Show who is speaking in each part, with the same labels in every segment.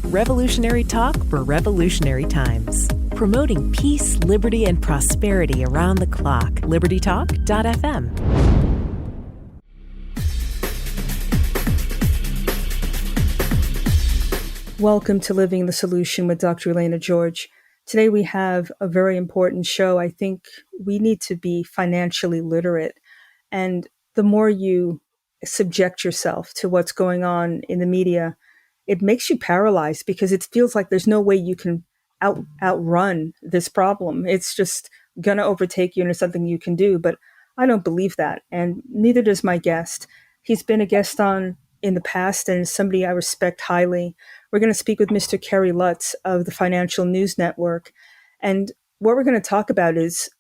Speaker 1: Revolutionary talk for revolutionary times. Promoting peace, liberty, and prosperity around the clock. LibertyTalk.fm.
Speaker 2: Welcome to Living the Solution with Dr. Elena George. Today we have a very important show. I think we need to be financially literate. And the more you subject yourself to what's going on in the media, it makes you paralyzed because it feels like there's no way you can outrun this problem. It's just going to overtake you and there's something you can do. But I don't believe that. And neither does my guest. He's been a guest on in the past and somebody I respect highly. We're going to speak with Mr. Kerry Lutz of the Financial News Network. And what we're going to talk about is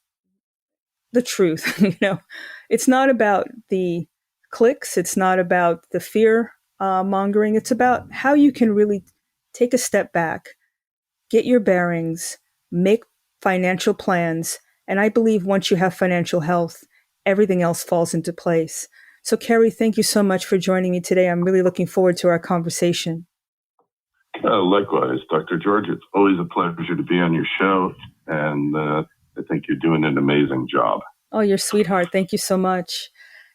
Speaker 2: the truth. It's not about the clicks. It's not about the fear mongering. It's about how you can really take a step back, get your bearings, make financial plans. And I believe once you have financial health, everything else falls into place. So, Kerry, thank you so much for joining me today. I'm really looking forward to our conversation.
Speaker 3: Likewise, Dr. George. It's always a pleasure to be on your show. And I think you're doing an amazing job.
Speaker 2: Oh, you're a sweetheart. Thank you so much.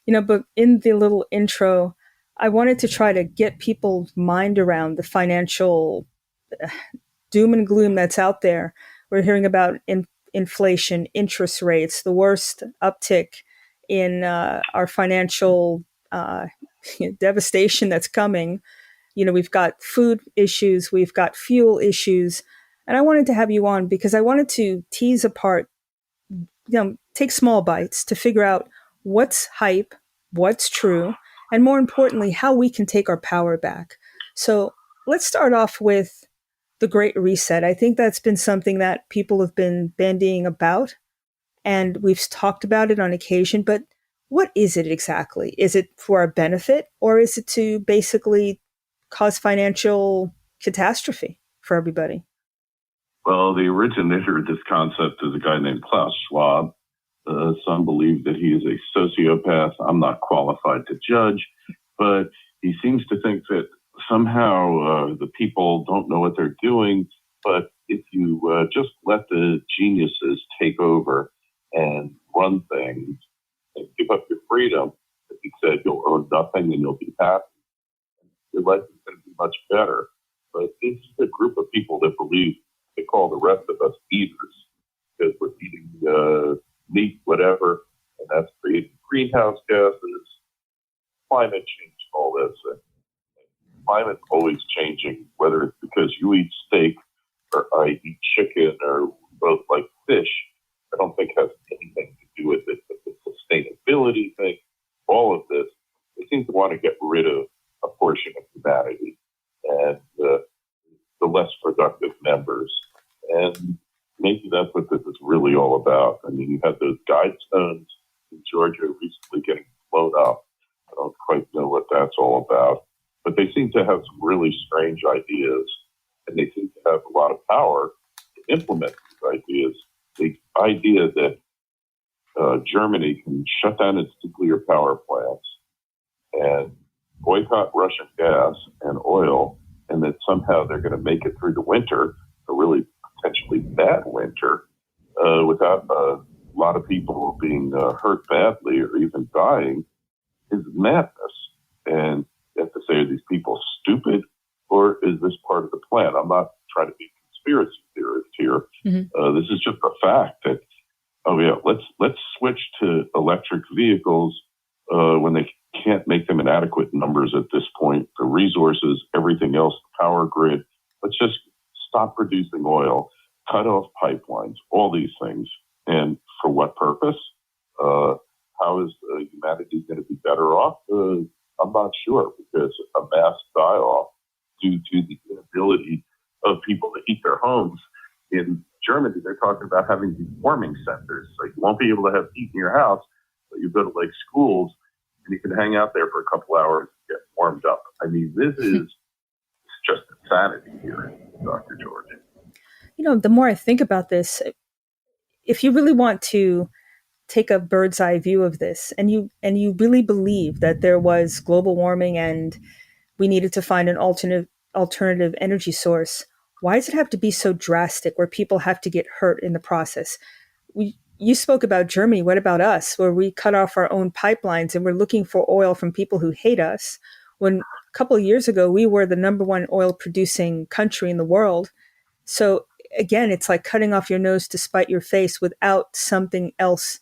Speaker 2: But in the little intro, I wanted to try to get people's mind around the financial doom and gloom that's out there. We're hearing about inflation, interest rates, the worst uptick in our financial devastation that's coming. We've got food issues, we've got fuel issues. And I wanted to have you on because I wanted to tease apart, take small bites to figure out what's hype, what's true, and more importantly, how we can take our power back. So let's start off with the Great Reset. I think that's been something that people have been bandying about, and we've talked about it on occasion, but what is it exactly? Is it for our benefit, or is it to basically cause financial catastrophe for everybody?
Speaker 3: Well, the originator of this concept is a guy named Klaus Schwab. Some believe that he is a sociopath. I'm not qualified to judge, but he seems to think that somehow the people don't know what they're doing. But if you just let the geniuses take over and run things and give up your freedom, as he said, you'll earn nothing and you'll be happy. Your life is going to be much better. But it's a group of people that believe they call the rest of us eaters because we're eating meat, whatever, and that's creating greenhouse gases, climate change, all this. And climate's always changing, whether it's because you eat steak or I eat chicken or both like fish. I don't think it has anything to do with it, but the sustainability thing, all of this, they seem to want to get rid of a portion of humanity and the less productive members. And maybe that's what this is really all about. I mean, you had those guidestones in Georgia recently getting blown up. I don't quite know what that's all about. But they seem to have some really strange ideas, and they seem to have a lot of power to implement these ideas. The idea that Germany can shut down its nuclear power plants and boycott Russian gas and oil, and that somehow they're going to make it through the winter, a really potentially bad winter, without a lot of people being hurt badly or even dying, is madness. And you have to say, are these people stupid, or is this part of the plan? I'm not trying to be a conspiracy theorist here. Mm-hmm. This is just a fact that, let's switch to electric vehicles when they can't make them in adequate numbers at this point. The resources, everything else, the power grid. Let's just stop producing oil, cut off pipelines, all these things. And for what purpose? How is humanity going to be better off? I'm not sure, because a mass die-off due to the inability of people to heat their homes. In Germany, they're talking about having these warming centers. So you won't be able to have heat in your house, but you go to like schools and you can hang out there for a couple hours and get warmed up. I mean, this is just insanity here, Dr. George.
Speaker 2: The more I think about this, if you really want to take a bird's eye view of this, and you really believe that there was global warming and we needed to find an alternate alternative energy source, why does it have to be so drastic where people have to get hurt in the process? You spoke about Germany. What about us, where we cut off our own pipelines and we're looking for oil from people who hate us? When a couple of years ago, we were the number one oil producing country in the world. So again, it's like cutting off your nose to spite your face without something else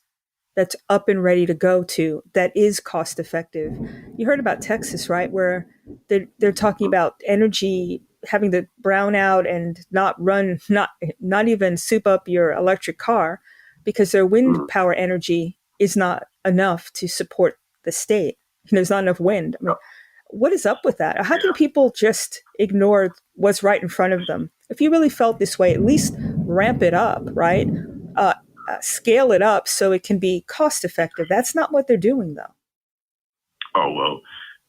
Speaker 2: that's up and ready to go to that is cost effective. You heard about Texas, right? Where they're talking about energy having to brown out and not even soup up your electric car because their wind power energy is not enough to support the state. There's not enough wind. I mean, what is up with that? How can people just ignore what's right in front of them? If you really felt this way, at least ramp it up, right? Scale it up so it can be cost effective. That's not what they're doing, though.
Speaker 3: Oh, well,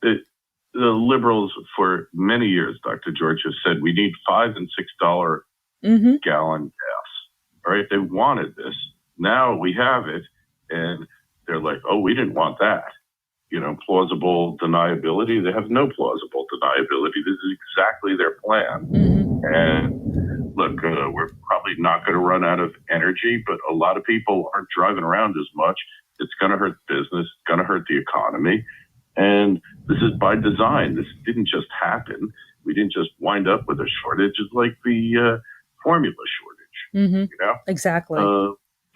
Speaker 3: the liberals for many years, Dr. George, has said we need $5 and $6 gallon gas. All right, they wanted this. Now we have it, and they're like, oh, we didn't want that. Plausible deniability. They have no plausible deniability. This is exactly their plan. And look, we're probably not going to run out of energy, but a lot of people aren't driving around as much. It's going to hurt business. It's going to hurt the economy. And this is by design. This didn't just happen. We didn't just wind up with a shortage. It's like the formula shortage.
Speaker 2: Exactly.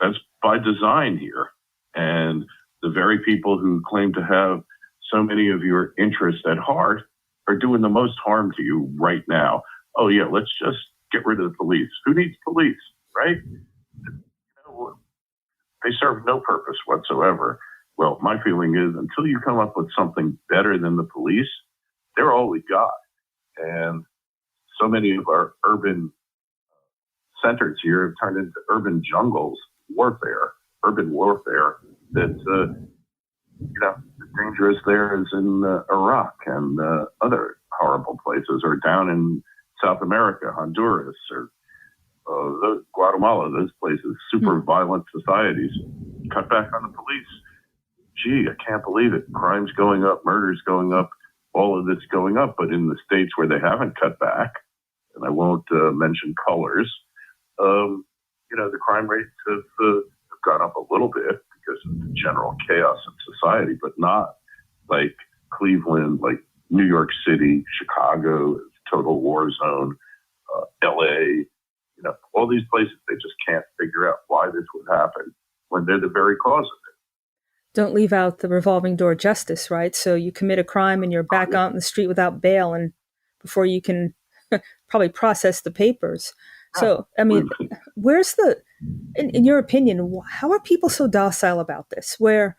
Speaker 3: That's by design here. And the very people who claim to have so many of your interests at heart are doing the most harm to you right now. Oh, yeah, let's just get rid of the police. Who needs police, right? They serve no purpose whatsoever. Well, my feeling is until you come up with something better than the police, they're all we got. And so many of our urban centers here have turned into urban jungles, urban warfare, that, the dangerous there is in Iraq and other horrible places, or down in South America, Honduras, or Guatemala, those places, super violent societies. Cut back on the police. Gee, I can't believe it. Crime's going up, murder's going up, all of this going up. But in the states where they haven't cut back, and I won't mention colors, the crime rates have gone up a little bit because of the general chaos in society, but not like Cleveland, like New York City, Chicago, total war zone, LA, all these places. They just can't figure out why this would happen when they're the very cause of it.
Speaker 2: Don't leave out the revolving door justice, right? So you commit a crime and you're back out in the street without bail, and before you can probably process the papers. So, I mean, where's in your opinion, how are people so docile about this? Where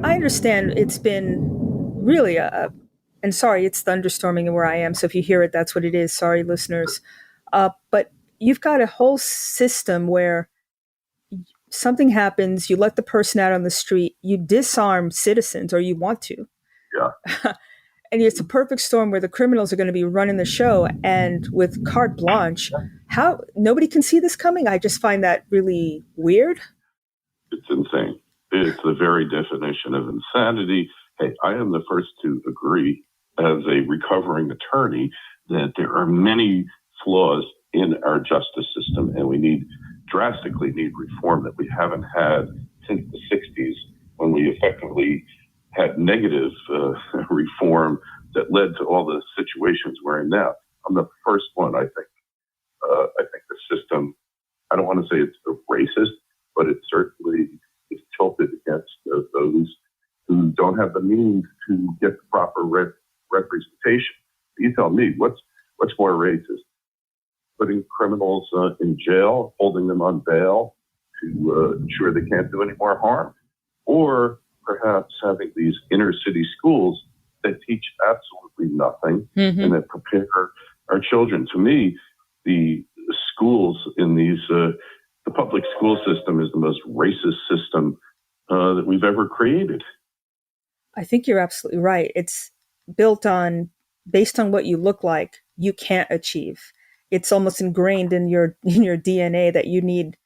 Speaker 2: I understand it's been really and sorry, it's thunderstorming where I am. So if you hear it, that's what it is. Sorry, listeners. But you've got a whole system where something happens, you let the person out on the street, you disarm citizens, or you want to.
Speaker 3: Yeah.
Speaker 2: And it's a perfect storm where the criminals are going to be running the show, and with carte blanche. How nobody can see this coming? I just find that really weird.
Speaker 3: It's insane. It's the very definition of insanity. Hey, I am the first to agree as a recovering attorney that there are many flaws in our justice system, and we drastically need reform that we haven't had since the 60s, when we effectively had negative reform that led to all the situations we're in now. I'm the first one, I think. I think the system, I don't want to say it's racist, but it certainly is tilted against those who don't have the means to get the proper representation. You tell me, what's more racist? Putting criminals in jail, holding them on bail to ensure they can't do any more harm? Or perhaps having these inner city schools that teach absolutely nothing and that prepare our children? To me, the schools in the public school system is the most racist system that we've ever created.
Speaker 2: I think you're absolutely right. It's based on what you look like, you can't achieve. It's almost ingrained in your DNA that you need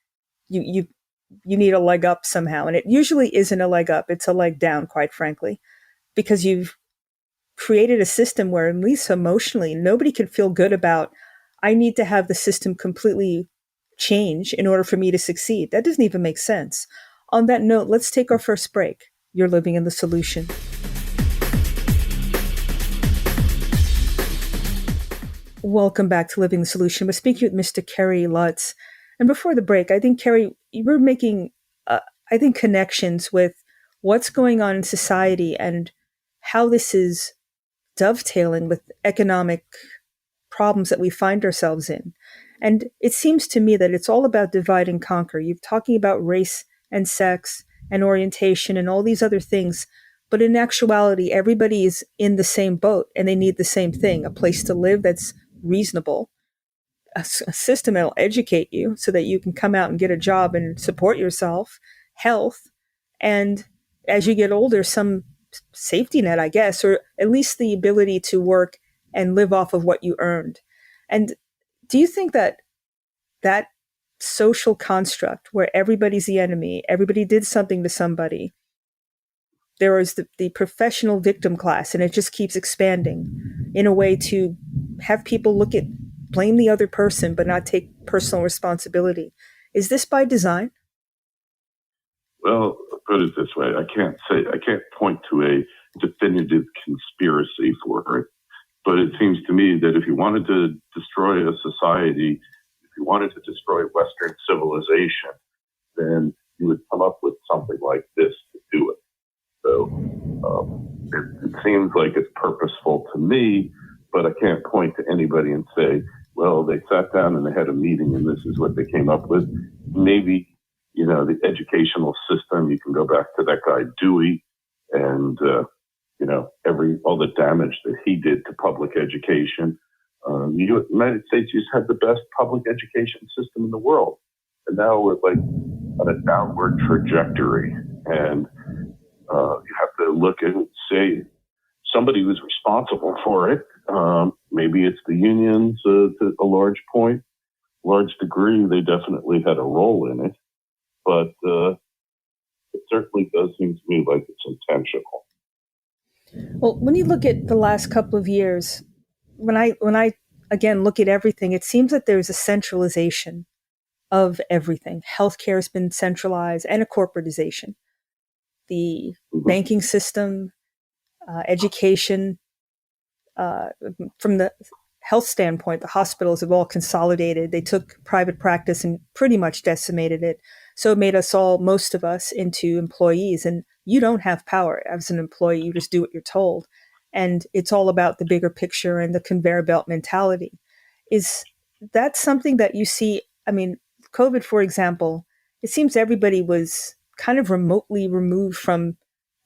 Speaker 2: a leg up somehow. And it usually isn't a leg up. It's a leg down, quite frankly, because created a system where, at least emotionally, nobody could feel good about, I need to have the system completely change in order for me to succeed. That doesn't even make sense. On that note, let's take our first break. You're living in the solution. Welcome back to Living the Solution. We're speaking with Mr. Kerry Lutz. And before the break, I think, Kerry, you were making, connections with what's going on in society and how this is dovetailing with economic problems that we find ourselves in. And it seems to me that it's all about divide and conquer. You're talking about race and sex and orientation and all these other things. But in actuality, everybody is in the same boat and they need the same thing, a place to live that's reasonable, a system that'll educate you so that you can come out and get a job and support yourself, health, and as you get older, some safety net, I guess, or at least the ability to work and live off of what you earned. And do you think that that social construct where everybody's the enemy, everybody did something to somebody, there is the professional victim class, and it just keeps expanding in a way to have people blame the other person, but not take personal responsibility. Is this by design?
Speaker 3: Well, put it this way. I can't point to a definitive conspiracy for it, but it seems to me that if you wanted to destroy a society, if you wanted to destroy Western civilization, then you would come up with something like this to do it. So it seems like it's purposeful to me, but I can't point to anybody and say, well, they sat down and they had a meeting and this is what they came up with. Maybe, the educational system, you can go back to that guy Dewey and, all the damage that he did to public education. The United States used to have the best public education system in the world. And now we're like on a downward trajectory. And you have to look and say somebody was responsible for it. Maybe it's the unions to a large degree. They definitely had a role in it. But it certainly does seem to me like it's intentional.
Speaker 2: Well, when you look at the last couple of years, when I again look at everything, it seems that there's a centralization of everything. Healthcare has been centralized and a corporatization. The banking system, education, from the health standpoint, the hospitals have all consolidated. They took private practice and pretty much decimated it. So it made most of us, into employees. And you don't have power as an employee. You just do what you're told. And it's all about the bigger picture and the conveyor belt mentality. Is that something that you see? I mean, COVID, for example, it seems everybody was kind of remotely removed from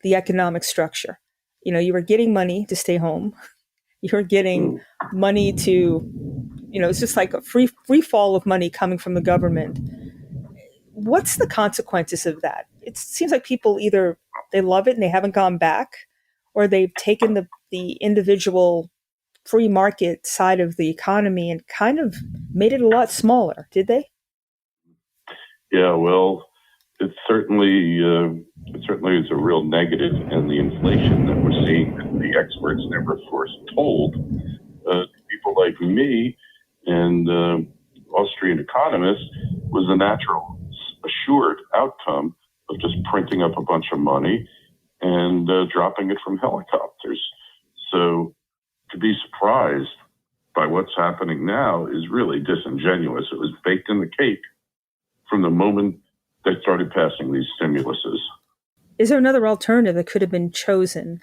Speaker 2: the economic structure. You were getting money to stay home. You were getting money to, it's just like a free fall of money coming from the government. What's the consequences of that? It seems like people either they love it and they haven't gone back, or they've taken the individual free market side of the economy and kind of made it a lot smaller. Did they?
Speaker 3: Yeah, well, it certainly is a real negative, and the inflation that we're seeing that the experts never foretold, people like me and Austrian Economists, was a natural, assured outcome of just printing up a bunch of money and dropping it from helicopters. So to be surprised by what's happening now is really disingenuous. It was baked in the cake from the moment they started passing these stimuluses.
Speaker 2: Is there another alternative that could have been chosen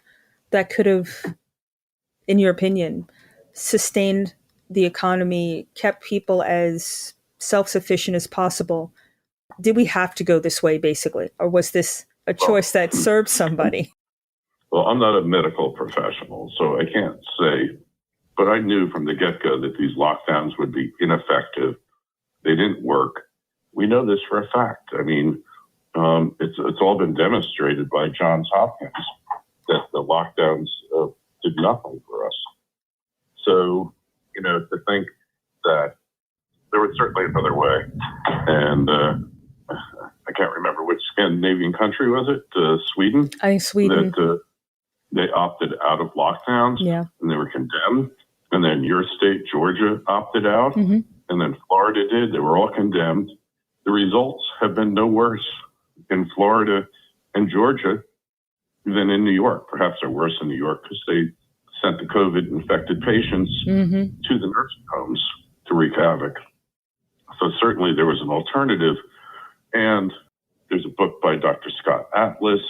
Speaker 2: that could have, in your opinion, sustained the economy, kept people as self-sufficient as possible? Did we have to go this way, basically? Or was this a choice that served somebody?
Speaker 3: Well, I'm not a medical professional, so I can't say. But I knew from the get-go that these lockdowns would be ineffective. They didn't work. We know this for a fact. I mean, it's all been demonstrated by Johns Hopkins that the lockdowns did nothing for us. So, to think that there was certainly another way. And I can't remember which Scandinavian country was it? Sweden?
Speaker 2: Sweden.
Speaker 3: they opted out of lockdowns, and they were condemned. And then your state, Georgia, opted out, and then Florida did. They were all condemned. The results have been no worse in Florida and Georgia than in New York. Perhaps they're worse in New York because they sent the COVID-infected patients to the nursing homes to wreak havoc. So certainly there was an alternative. And there's a book by Dr. Scott Atlas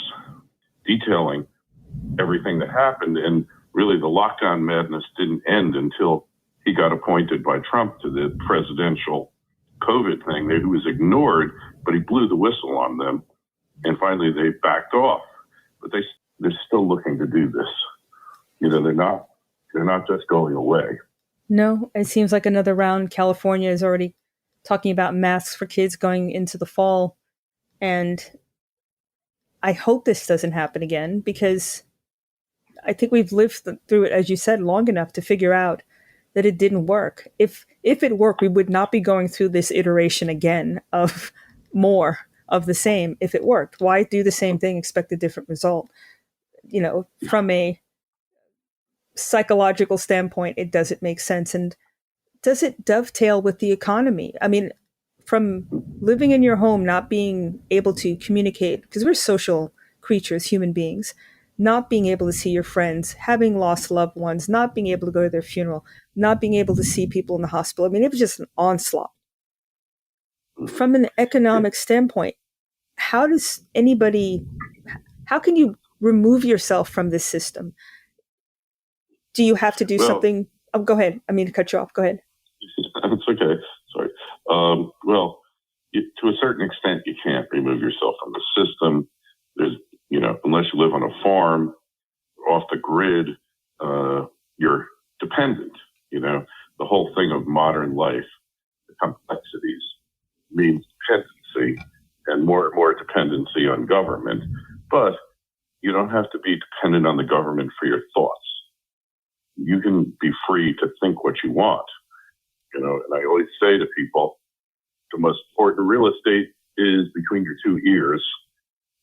Speaker 3: detailing everything that happened. And really the lockdown madness didn't end until he got appointed by Trump to the presidential COVID thing. It was ignored, but he blew the whistle on them. And finally they backed off. But they're still looking to do this. They're not just going away.
Speaker 2: No, it seems like another round. California is already talking about masks for kids going into the fall. And I hope this doesn't happen again, because I think we've lived through it, as you said, long enough to figure out that it didn't work. If it worked, we would not be going through this iteration again of more of the same. If it worked, why do the same thing, expect a different result? From a psychological standpoint, it doesn't make sense. And does it dovetail with the economy? I mean, from living in your home, not being able to communicate, because we're social creatures, human beings, not being able to see your friends, having lost loved ones, not being able to go to their funeral, not being able to see people in the hospital. I mean, it was just an onslaught. From an economic standpoint, how can you remove yourself from this system? Do you have to do something? Oh, go ahead. I mean to cut you off. Go ahead.
Speaker 3: It's okay. Sorry. To a certain extent, you can't remove yourself from the system. There's, unless you live on a farm, off the grid, you're dependent. The whole thing of modern life, the complexities, means dependency and more dependency on government. But you don't have to be dependent on the government for your thoughts. You can be free to think what you want. And I always say to people, the most important real estate is between your two ears,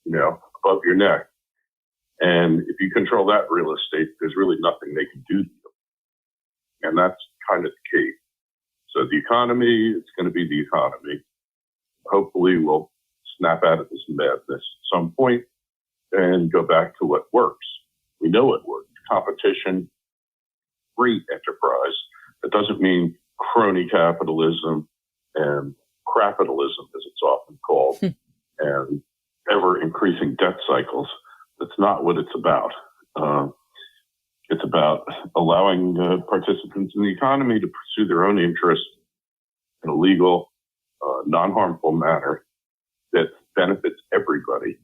Speaker 3: above your neck. And if you control that real estate, there's really nothing they can do to you. And that's kind of the key. So the economy, it's going to be the economy. Hopefully we'll snap out of this madness at some point and go back to what works. We know it works. Competition, free enterprise. It doesn't mean crony capitalism and crapitalism, as it's often called, and ever increasing debt cycles. That's not what it's about. It's about allowing participants in the economy to pursue their own interests in a legal, non-harmful manner that benefits everybody.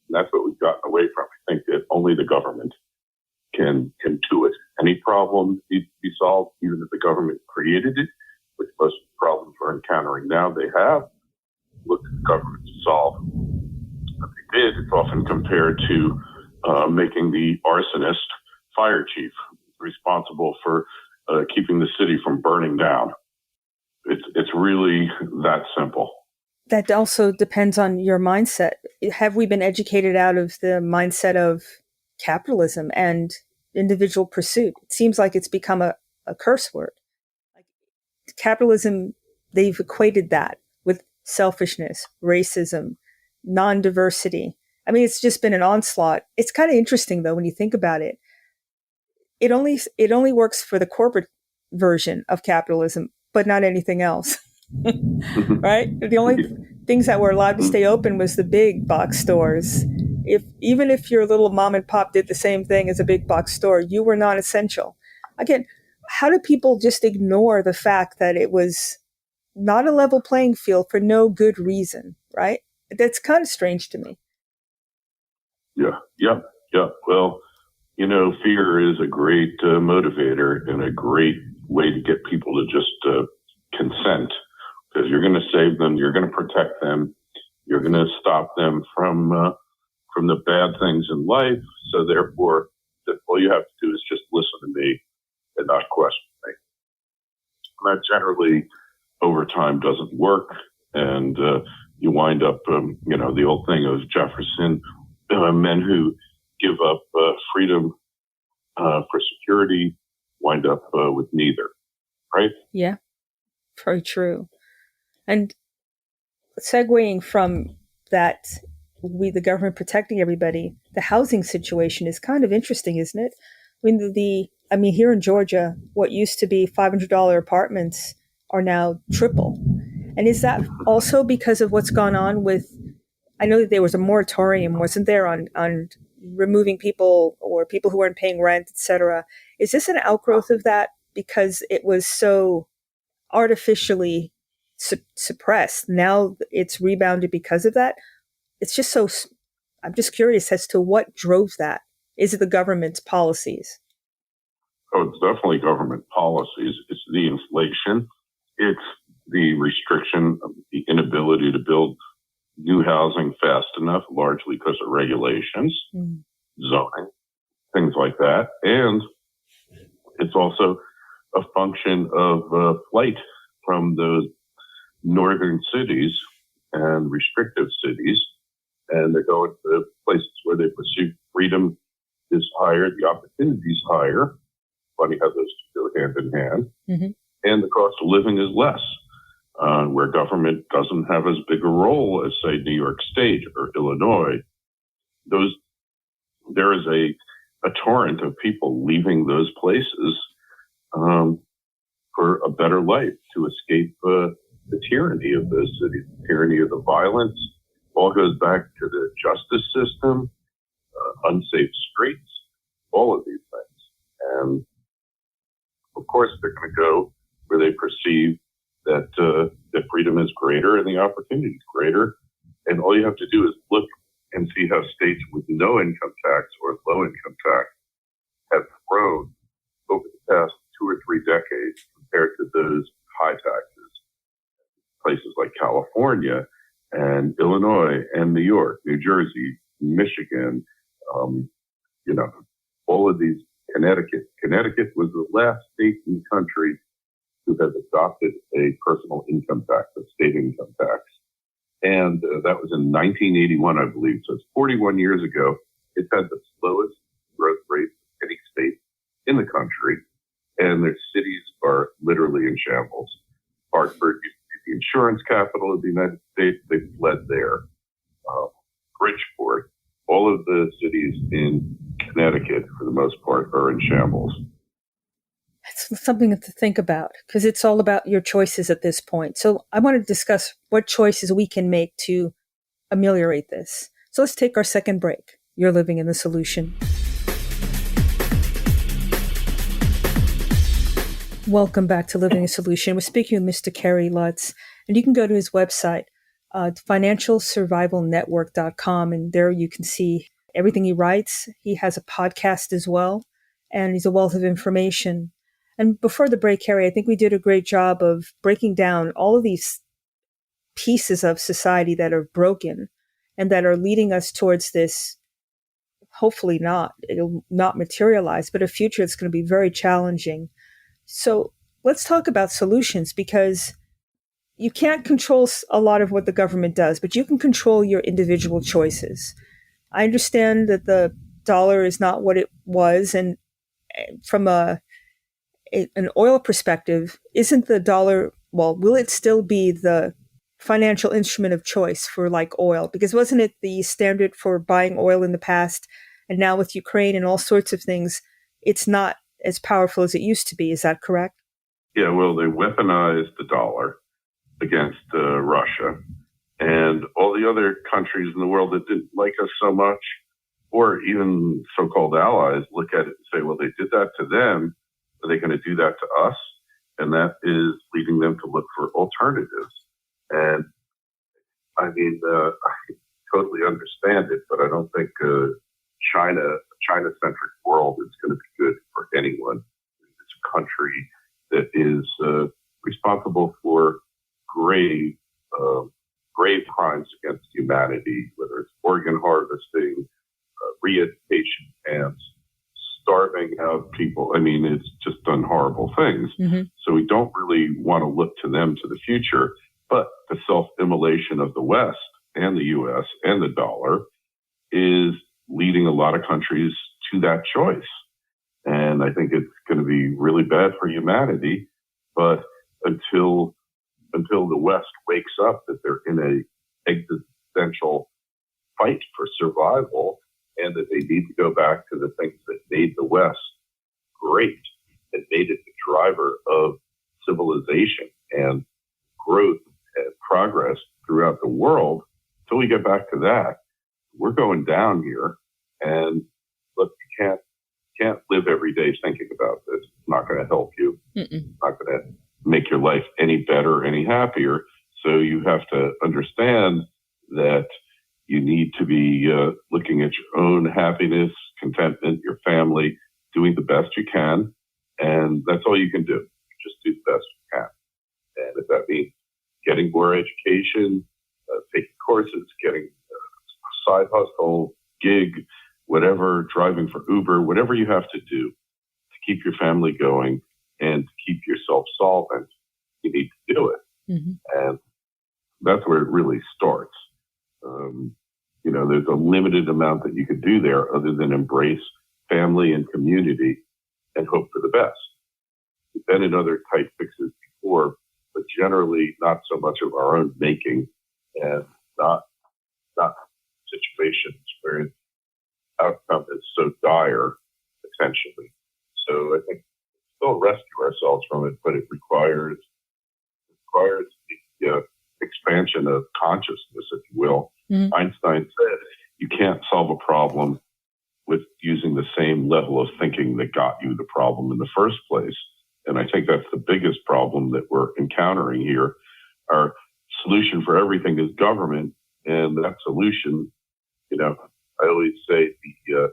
Speaker 3: And that's what we've gotten away from. I think that only the government can do it. Any problem needs to be solved, even if the government created it, which most of the problems we're encountering now, they have looked at the government to solve. If they did, it's often compared to making the arsonist fire chief responsible for keeping the city from burning down. It's really that simple.
Speaker 2: That also depends on your mindset. Have we been educated out of the mindset of capitalism and individual pursuit? It seems like it's become a curse word. Like capitalism, they've equated that with selfishness, racism, non-diversity. I mean, it's just been an onslaught. It's kind of interesting, though, when you think about it. It only works for the corporate version of capitalism, but not anything else. Right? The only things that were allowed to stay open was the big box stores. Even if your little mom and pop did the same thing as a big box store, you were non-essential. Again, how do people just ignore the fact that it was not a level playing field for no good reason, right? That's kind of strange to me.
Speaker 3: Yeah. Well, fear is a great motivator and a great way to get people to just consent, because you're going to save them, you're going to protect them, you're going to stop them from the bad things in life. So therefore, all you have to do is just listen to me and not question me. And that generally over time doesn't work. And you wind up, the old thing of Jefferson, men who give up freedom for security wind up with neither, right?
Speaker 2: Yeah, very true. And segueing from that, the government protecting everybody, the housing situation is kind of interesting, isn't it? I mean, here in Georgia, what used to be $500 apartments are now triple. And is that also because of what's gone on with? I know that there was a moratorium, wasn't there, on removing people or people who weren't paying rent, et cetera. Is this an outgrowth of that because it was so artificially suppressed? Now it's rebounded because of that. It's just so. I'm just curious as to what drove that. Is it the government's policies?
Speaker 3: Oh, it's definitely government policies. It's the inflation. It's the restriction of the inability to build new housing fast enough, largely because of regulations, zoning, things like that. And it's also a function of flight from those northern cities and restrictive cities. And they're going to places where they perceive freedom is higher, the opportunity is higher. Funny how those two go hand in hand. Mm-hmm. And the cost of living is less, where government doesn't have as big a role as, say, New York State or Illinois. There is a torrent of people leaving those places for a better life, to escape the tyranny of those cities, the tyranny of the violence. All goes back to the justice system, unsafe streets, all of these things. And of course, they're going to go where they perceive that freedom is greater and the opportunity is greater. And all you have to do is look and see how states with no income tax or low income tax have grown over the past 2 or 3 decades compared to those high taxes. Places like California and Illinois and New York, New Jersey, Michigan, all of these, Connecticut. Connecticut was the last state in the country who has adopted a personal income tax, a state income tax. And that was in 1981, I believe. So it's 41 years ago. It's had the slowest growth rate of any state in the country. And their cities are literally in shambles. Hartford used to be the insurance capital of the United States. They fled there. Bridgeport, all of the cities in Connecticut, for the most part, are in shambles.
Speaker 2: It's something to think about, because it's all about your choices at this point. So I want to discuss what choices we can make to ameliorate this. So let's take our second break. You're living in the solution. Welcome back to Living a Solution. We're speaking with Mr. Kerry Lutz, and you can go to his website, financialsurvivalnetwork.com, and there you can see everything he writes. He has a podcast as well, and he's a wealth of information. And before the break, Kerry, I think we did a great job of breaking down all of these pieces of society that are broken and that are leading us towards this, hopefully it'll not materialize, but a future that's going to be very challenging. So let's talk about solutions, because you can't control a lot of what the government does, but you can control your individual choices. I understand that the dollar is not what it was, and from an oil perspective, isn't the dollar, will it still be the financial instrument of choice for like oil? Because wasn't it the standard for buying oil in the past? And now with Ukraine and all sorts of things, it's not as powerful as it used to be. Is that correct?
Speaker 3: Yeah, well, they weaponized the dollar against Russia and all the other countries in the world that didn't like us so much, or even so-called allies, look at it and say, well, they did that to them. Are they going to do that to us? And that is leading them to look for alternatives. And I mean, I totally understand it, but I don't think a China-centric world is going to be good for anyone. It's a country that is responsible for grave crimes against humanity, whether it's organ harvesting, re-education camps, starving out people. I mean, it's just done horrible things. Mm-hmm. So we don't really want to look to them to the future, but the self-immolation of the West and the U.S. and the dollar is leading a lot of countries to that choice. And I think it's going to be really bad for humanity. But until the West wakes up that they're in a existential fight for survival and that they need to go back to the things that made the West great and made it the driver of civilization and growth and progress throughout the world, until we get back to that, we're going down here. And look, you can't live every day thinking about this. It's not going to help you. It's not going to make your life any better, any happier. So you have to understand that you need to be looking at your own happiness, contentment, your family, doing the best you can. And that's all you can do. Just do the best you can. And if that means getting more education, taking courses, getting a side hustle, gig, whatever, driving for Uber, whatever you have to do to keep your family going and to keep yourself solvent, you need to do it. And that's where it really starts. There's a limited amount that you could do there other than embrace family and community and hope for the best. We've been in other type fixes before, but generally not so much of our own making and not situations where the outcome is so dire, essentially. So I think we still rescue ourselves from it, but it requires the expansion of consciousness, if you will. Einstein said you can't solve a problem with using the same level of thinking that got you the problem in the first place. And I think that's the biggest problem that we're encountering here. Our solution for everything is government, and that solution, I always say the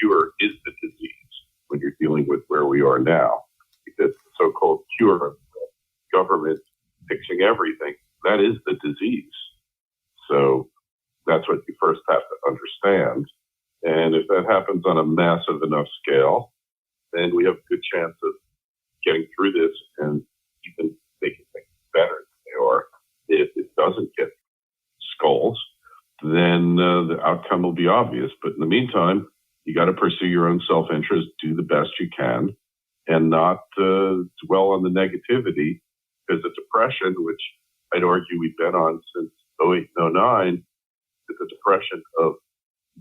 Speaker 3: cure is the disease when you're dealing with where we are now, because the so-called cure of government fixing everything, that is the disease. So that's what you first have to understand. And if that happens on a massive enough scale, then we have a good chance of getting through this and even making things better than they are. If it doesn't get skulls, then the outcome will be obvious. But in the meantime, you got to pursue your own self-interest, do the best you can, and not dwell on the negativity, because the depression, which I'd argue we've been on since 2008 and 2009, is a depression of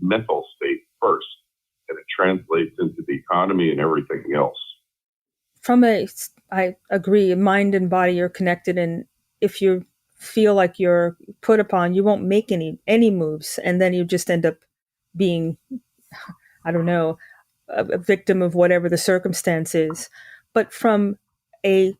Speaker 3: mental state first, and it translates into the economy and everything else.
Speaker 2: I agree, mind and body are connected, and if you feel like you're put upon, you won't make any moves, and then you just end up being, I don't know, a victim of whatever the circumstance is. But from a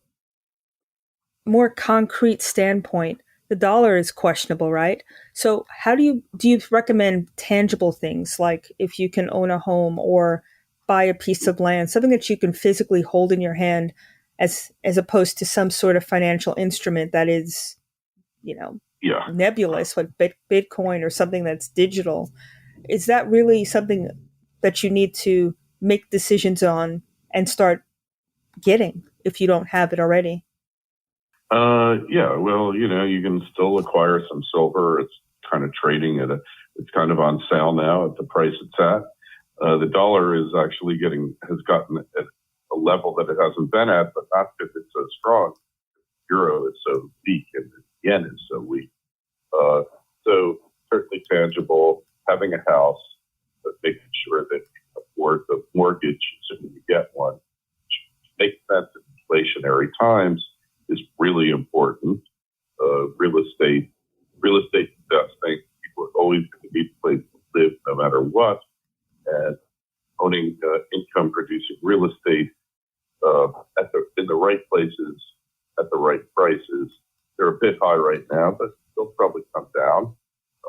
Speaker 2: more concrete standpoint, the dollar is questionable, right? So how do you recommend tangible things, like if you can own a home or buy a piece of land, something that you can physically hold in your hand, as opposed to some sort of financial instrument that is, nebulous, like Bitcoin or something that's digital? Is that really something that you need to make decisions on and start getting if you don't have it already?
Speaker 3: Well, you can still acquire some silver. It's kind of trading it's kind of on sale now at the price it's at. The dollar is actually has gotten at a level that it hasn't been at, but not because it's so strong. The euro is so weak and the yen is so weak. So certainly tangible, having a house, but making sure that you can afford the mortgage so you get one, which makes sense in inflationary times, is really important. Real estate investing, people are always going to need a place to live no matter what. And owning income producing real estate in the right places at the right prices. They're a bit high right now, but they'll probably come down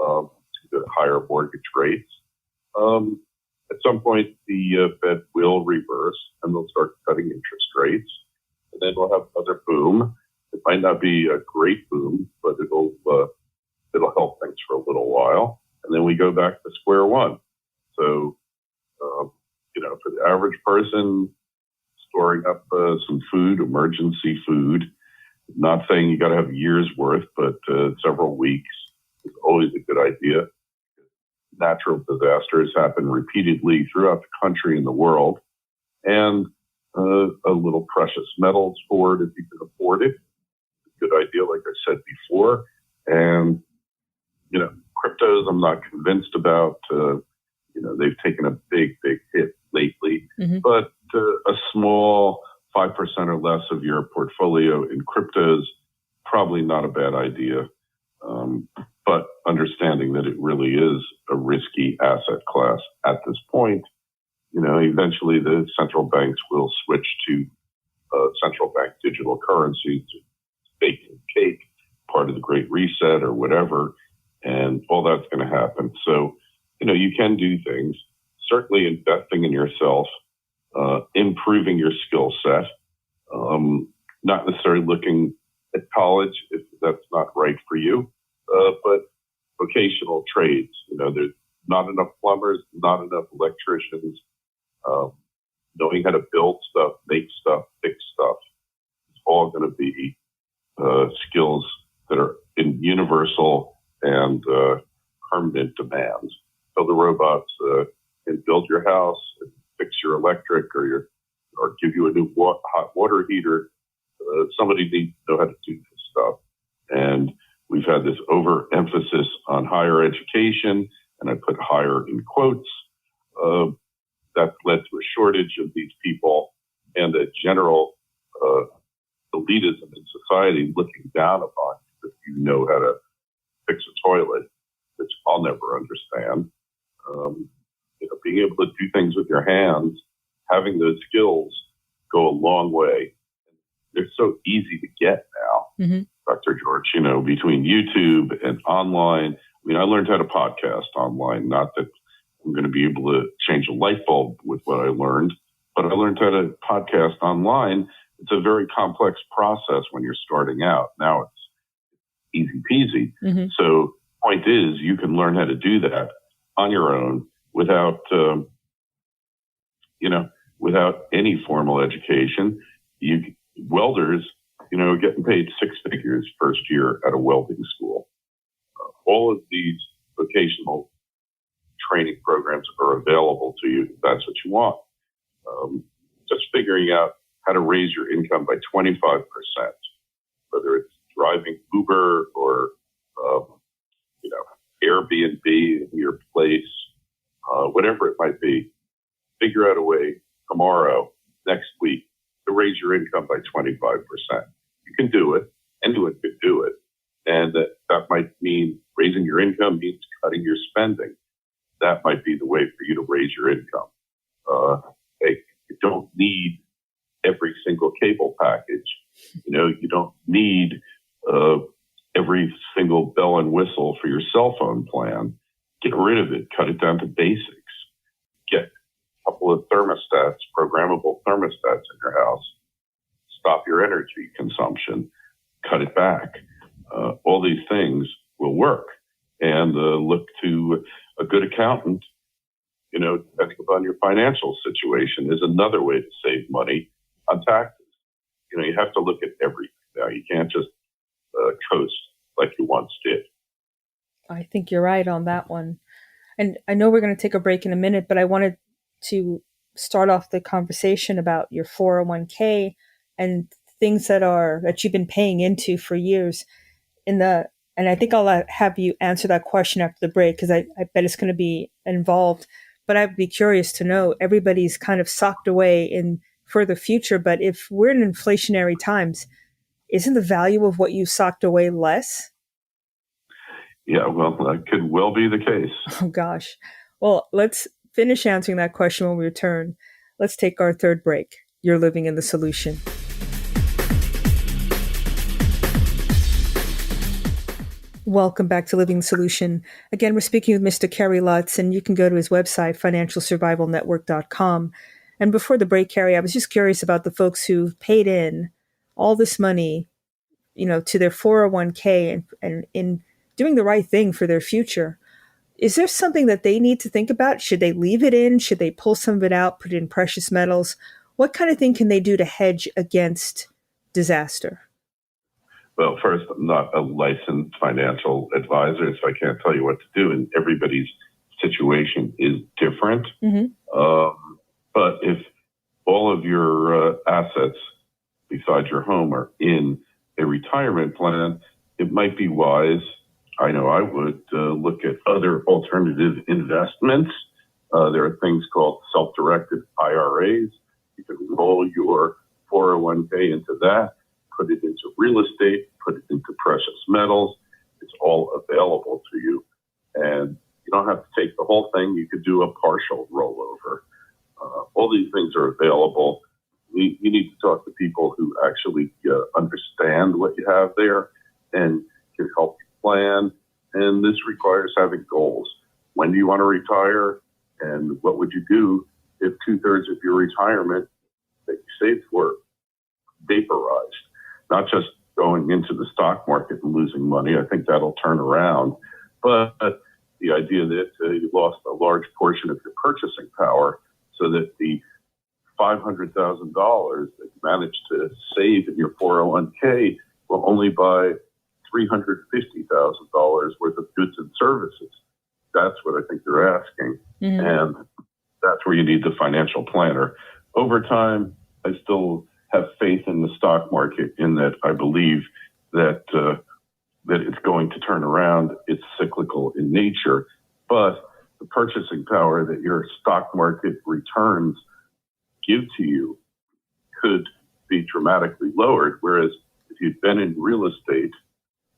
Speaker 3: to the higher mortgage rates. At some point, the Fed will reverse and they'll start cutting interest rates. And then we'll have another boom. It might not be a great boom, but it'll help things for a little while. And then we go back to square one. So, for the average person, storing up some food, emergency food, not saying you got to have years worth, but several weeks is always a good idea. Natural disasters happen repeatedly throughout the country and the world. and a little precious metals for it if you can afford it. Good idea, like I said before. And, cryptos I'm not convinced about. They've taken a big hit lately, but a small 5% or less of your portfolio in cryptos, probably not a bad idea. But understanding that it really is a risky asset class at this point, eventually the central banks will switch to central bank digital currencies, baking cake, part of the Great Reset or whatever, and all that's going to happen. So, you can do things, certainly investing in yourself, improving your skill set, not necessarily looking at college if that's not right for you, but vocational trades. There's not enough plumbers, not enough electricians. Knowing how to build stuff, make stuff, fix stuff, it's all going to be skills that are in universal and permanent demands. So the robots can build your house, and fix your electric, or give you a new hot water heater. Somebody needs to know how to do this stuff. And we've had this overemphasis on higher education, and I put higher in quotes. That led to a shortage of these people and a general elitism in society looking down upon you if you know how to fix a toilet, which I'll never understand. Being able to do things with your hands, having those skills go a long way. They're so easy to get now, Dr. George, between YouTube and online. I learned how to podcast online, not that I'm going to be able to change a light bulb with what I learned, but I learned how to podcast online. It's a very complex process when you're starting out. Now it's easy peasy. So point is, you can learn how to do that on your own without any formal education. Welders, are getting paid six figures first year at a welding school. All of these vocational training programs are available to you if that's what you want. Just figuring out how to raise your income by 25%, whether it's driving Uber or, Airbnb in your place, whatever it might be. Figure out a way tomorrow, next week, to raise your income by 25%. You can do it. Anyone could do it. And that might mean raising your income means cutting your spending. That might be the way for you to raise your income. You don't need every single cable package. You don't need every single bell and whistle for your cell phone plan. Get rid of it. Cut it down to basics. Get a couple of thermostats, programmable thermostats in your house. Stop your energy consumption. Cut it back. All these things will work. And look to a good accountant, depending upon your financial situation, is another way to save money on taxes. You have to look at everything now. You can't just coast like you once did.
Speaker 2: I think you're right on that one. And I know we're going to take a break in a minute, but I wanted to start off the conversation about your 401k and things that you've been paying into for years. And I think I'll have you answer that question after the break, because I bet it's going to be involved. But I'd be curious to know, everybody's kind of socked away in for the future. But if we're in inflationary times, isn't the value of what you socked away less?
Speaker 3: Yeah, well, that could well be the case.
Speaker 2: Oh, gosh. Well, let's finish answering that question when we return. Let's take our third break. You're living in the solution. Welcome back to Living the Solution. Again, we're speaking with Mr. Kerry Lutz, and you can go to his website, financialsurvivalnetwork.com. And before the break, Kerry, I was just curious about the folks who've paid in all this money, to their 401k and in doing the right thing for their future. Is there something that they need to think about? Should they leave it in? Should they pull some of it out, put it in precious metals? What kind of thing can they do to hedge against disaster?
Speaker 3: Well, first, I'm not a licensed financial advisor, so I can't tell you what to do, and everybody's situation is different. But if all of your assets besides your home are in a retirement plan, it might be wise, I know I would, look at other alternative investments. There are things called self-directed IRAs. You can roll your 401k into that, put it into real estate, put it into precious metals. It's all available to you. And you don't have to take the whole thing. You could do a partial rollover. All these things are available. You need to talk to people who actually understand what you have there and can help you plan. And this requires having goals. When do you want to retire? And what would you do if 2/3 of your retirement that you saved for vaporized? Not just going into the stock market and losing money. I think that'll turn around. But the idea that you lost a large portion of your purchasing power so that the $500,000 that you managed to save in your 401k will only buy $350,000 worth of goods and services. That's what I think they're asking. Mm-hmm. And that's where you need the financial planner. Over time, I still have faith in the stock market in that I believe that that it's going to turn around. It's cyclical in nature, but the purchasing power that your stock market returns give to you could be dramatically lowered. Whereas if you've been in real estate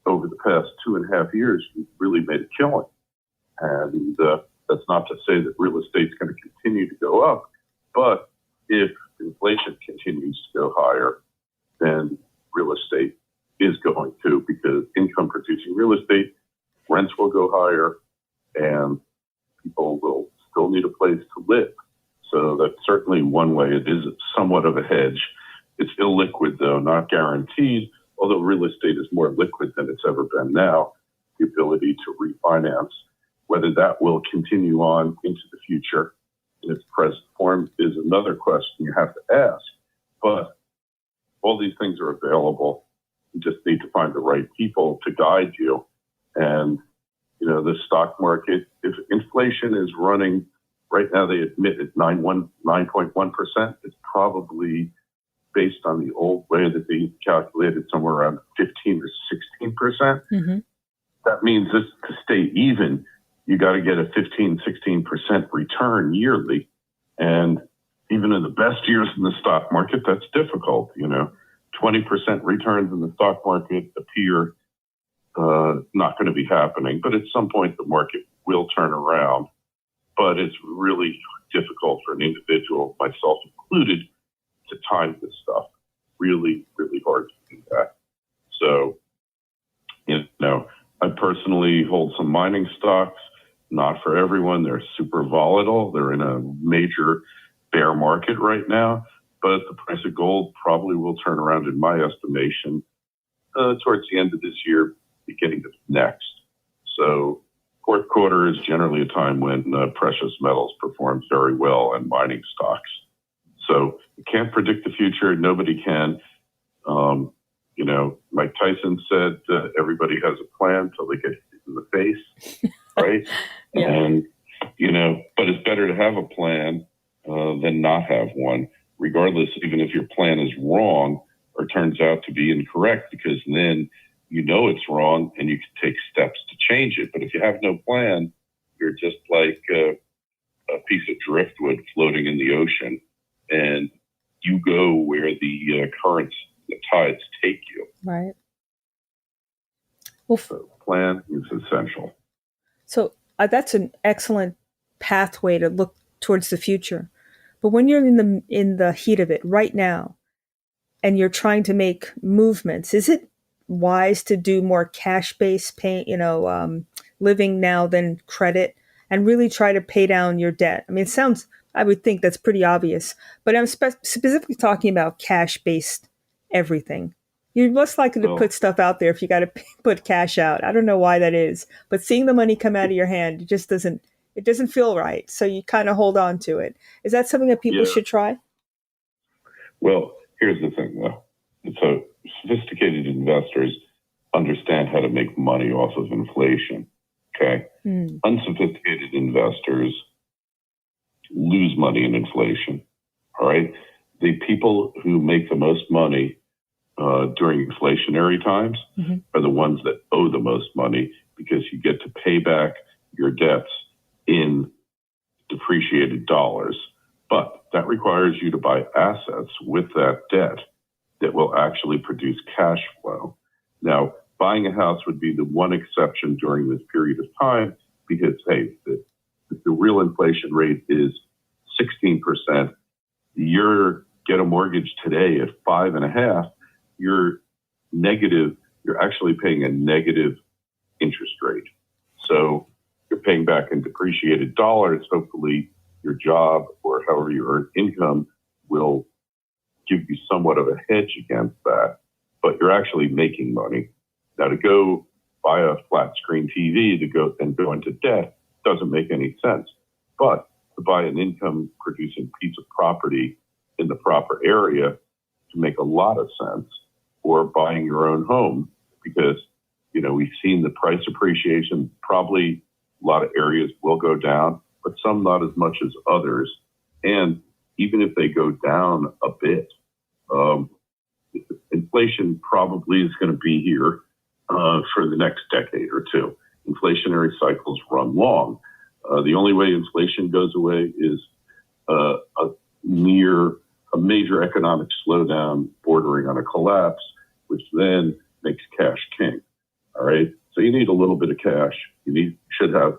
Speaker 3: over the past 2.5 years, you've really made a killing. And that's not to say that real estate's going to continue to go up, but if inflation continues to go higher, then real estate is going to, because income producing real estate, rents will go higher and people will still need a place to live. So that's certainly one way. It is somewhat of a hedge. It's illiquid though, not guaranteed, although real estate is more liquid than it's ever been now. The ability to refinance, whether that will continue on into the future in its present form is another question you have to ask. But all these things are available. You just need to find the right people to guide you. And, the stock market, if inflation is running, right now they admit at 9.1%, it's probably based on the old way that they calculated somewhere around 15 or 16%. Mm-hmm. That means this to stay even, you got to get a 15, 16% return yearly. And even in the best years in the stock market, that's difficult. 20% returns in the stock market appear not going to be happening. But at some point, the market will turn around. But it's really difficult for an individual, myself included, to time this stuff. Really, really hard to do that. So, I personally hold some mining stocks. Not for everyone. They're super volatile. They're in a major bear market right now, but the price of gold probably will turn around, in my estimation, towards the end of this year, beginning of next. So fourth quarter is generally a time when precious metals perform very well and mining stocks. So you can't predict the future. Nobody can. Mike Tyson said everybody has a plan till they get hit in the face. Right? Yeah. And, but it's better to have a plan than not have one, regardless, even if your plan is wrong or turns out to be incorrect, because then it's wrong and you can take steps to change it. But if you have no plan, you're just like a piece of driftwood floating in the ocean, and you go where the currents, the tides take you.
Speaker 2: Right.
Speaker 3: Well, so plan is essential.
Speaker 2: So that's an excellent pathway to look towards the future. But when you're in the heat of it right now, and you're trying to make movements, is it wise to do more cash-based living now than credit, and really try to pay down your debt? I mean, I would think that's pretty obvious, but I'm specifically talking about cash-based everything. You're less likely to put stuff out there if you got to put cash out. I don't know why that is, but seeing the money come out of your hand, it just doesn't feel right. So you kind of hold on to it. Is that something that people should try?
Speaker 3: Well, here's the thing, though. So sophisticated investors understand how to make money off of inflation. Okay. Unsophisticated investors lose money in inflation. All right. the people who make the most money during inflationary times are the ones that owe the most money, because you get to pay back your debts in depreciated dollars. But that requires you to buy assets with that debt that will actually produce cash flow. Now, buying a house would be the one exception during this period of time, because, hey, if the real inflation rate is 16%, you get a mortgage today at 5.5%, you're actually paying a negative interest rate. So you're paying back in depreciated dollars. Hopefully your job or however you earn income will give you somewhat of a hedge against that, but you're actually making money. Now, to go buy a flat screen TV to go into debt doesn't make any sense. But to buy an income producing piece of property in the proper area can make a lot of sense. Or buying your own home, because, we've seen the price appreciation. Probably a lot of areas will go down, but some not as much as others. And even if they go down a bit, inflation probably is going to be here for the next decade or two. Inflationary cycles run long. The only way inflation goes away is a major economic slowdown bordering on a collapse, which then makes cash king. All right. So you need a little bit of cash. Should have,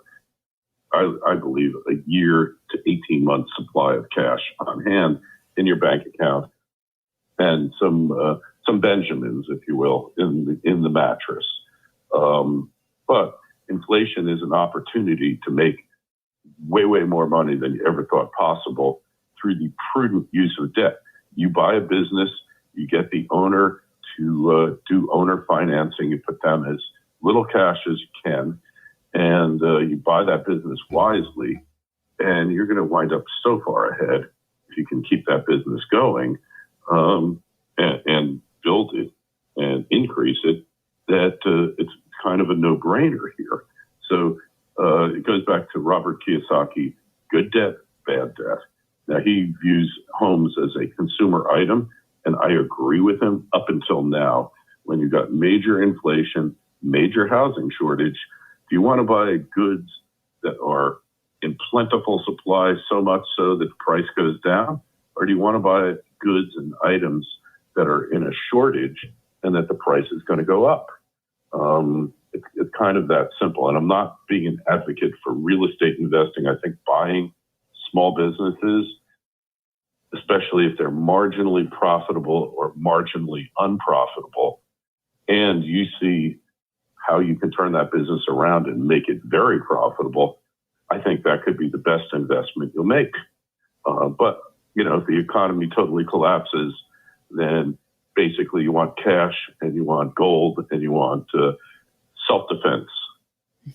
Speaker 3: I believe, a year to 18 months supply of cash on hand in your bank account, and some Benjamins, if you will, in the mattress. But inflation is an opportunity to make way more money than you ever thought possible through the prudent use of debt. You buy a business, you get the owner to do owner financing. You put down as little cash as you can, and you buy that business wisely, and you're going to wind up so far ahead if you can keep that business going and build it and increase it, that it's kind of a no-brainer here. So it goes back to Robert Kiyosaki, good debt, bad debt. Now, he views homes as a consumer item, and I agree with him up until now. When you've got major inflation, major housing shortage, do you want to buy goods that are in plentiful supply, so much so that the price goes down? Or do you want to buy goods and items that are in a shortage and that the price is going to go up? It's kind of that simple. And I'm not being an advocate for real estate investing. I think buying small businesses, especially if they're marginally profitable or marginally unprofitable, and you see how you can turn that business around and make it very profitable, I think that could be the best investment you'll make. But, if the economy totally collapses, then basically you want cash and you want gold and you want self-defense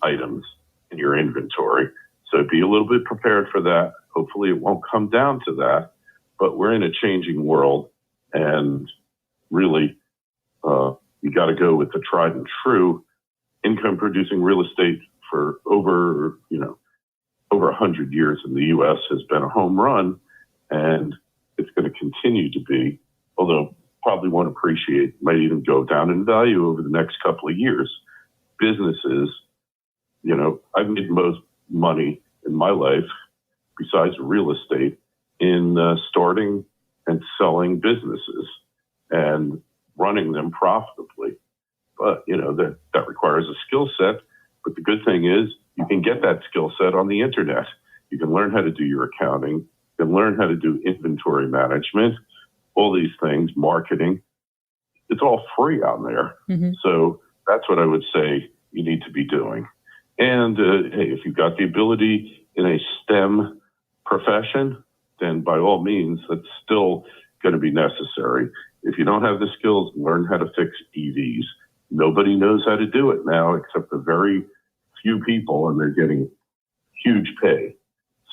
Speaker 3: items in your inventory. So be a little bit prepared for that. Hopefully it won't come down to that, but we're in a changing world, and really you got to go with the tried and true. Income producing real estate for over 100 years in the U.S. has been a home run, and it's going to continue to be, although probably won't appreciate, might even go down in value over the next couple of years. Businesses, I've made most money in my life, besides real estate, in starting and selling businesses and running them profitably. But, that requires a skill set. But the good thing is you can get that skill set on the internet. You can learn how to do your accounting. You can learn how to do inventory management, all these things, marketing. It's all free out there. Mm-hmm. So that's what I would say you need to be doing. And hey, if you've got the ability in a STEM profession, then by all means, that's still going to be necessary. If you don't have the skills, learn how to fix EVs. Nobody knows how to do it now except a very few people, and they're getting huge pay.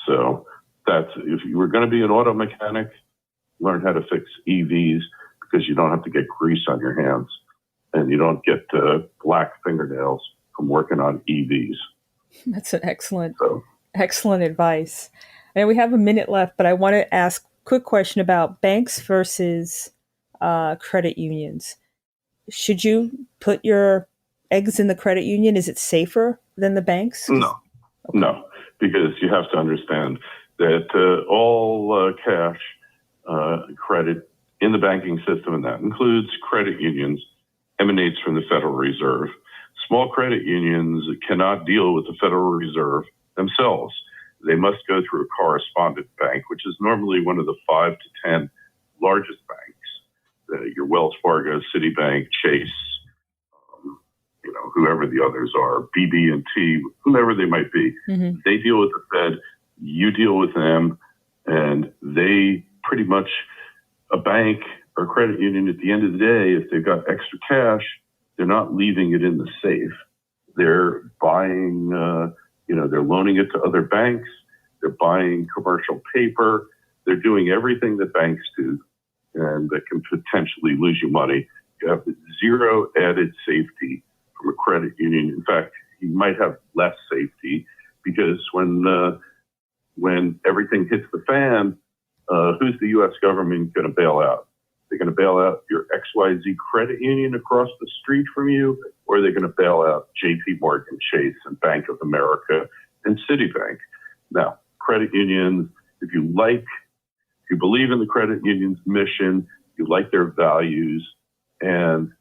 Speaker 3: So if you were going to be an auto mechanic, learn how to fix EVs, because you don't have to get grease on your hands and you don't get black fingernails from working on EVs.
Speaker 2: That's an excellent advice. And we have a minute left, but I want to ask quick question about banks versus credit unions. Should you put your eggs in the credit union? Is it safer than the banks?
Speaker 3: No, okay. No, because you have to understand that all cash credit in the banking system, and that includes credit unions, emanates from the Federal Reserve. Small credit unions cannot deal with the Federal Reserve themselves. They must go through a correspondent bank, which is normally one of the 5 to 10 largest banks, your Wells Fargo, Citibank, Chase, whoever the others are, BB&T, whomever they might be. Mm-hmm. They deal with the Fed, you deal with them, and they pretty much, a bank or credit union at the end of the day, if they've got extra cash, they're not leaving it in the safe. They're buying, they're loaning it to other banks. They're buying commercial paper. They're doing everything that banks do, and that can potentially lose you money. You have zero added safety from a credit union. In fact, you might have less safety because when everything hits the fan, who's the U.S. government going to bail out? They're going to bail out your XYZ credit union across the street from you, or they're going to bail out JP Morgan Chase and Bank of America and Citibank. Now, credit unions, if you believe in the credit union's mission, you like their values, and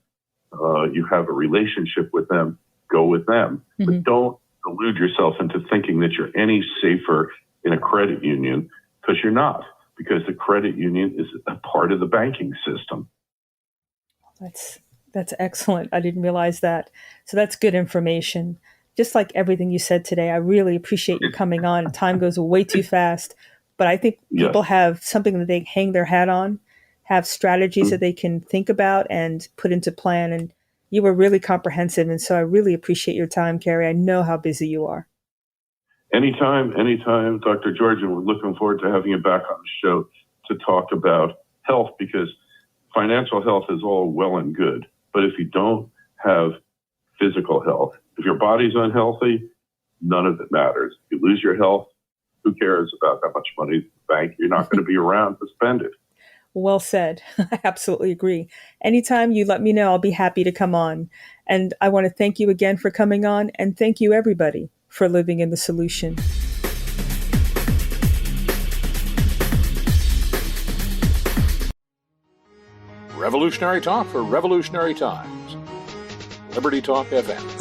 Speaker 3: you have a relationship with them, go with them. Mm-hmm. But don't delude yourself into thinking that you're any safer in a credit union, because you're not, because the credit union is a part of the banking system.
Speaker 2: That's excellent. I didn't realize that. So that's good information. Just like everything you said today, I really appreciate you coming on. Time goes way too fast, but I think people have something that they hang their hat on, have strategies that they can think about and put into plan. And you were really comprehensive. And so I really appreciate your time, Kerry. I know how busy you are.
Speaker 3: Anytime, Dr. George, and we're looking forward to having you back on the show to talk about health, because financial health is all well and good. But if you don't have physical health, if your body's unhealthy, none of it matters. If you lose your health, who cares about how much money in the bank? You're not going to be around to spend it.
Speaker 2: Well said. I absolutely agree. Anytime you let me know, I'll be happy to come on. And I want to thank you again for coming on, and thank you, everybody, for living in the solution.
Speaker 4: Revolutionary talk for revolutionary times. Liberty Talk FM.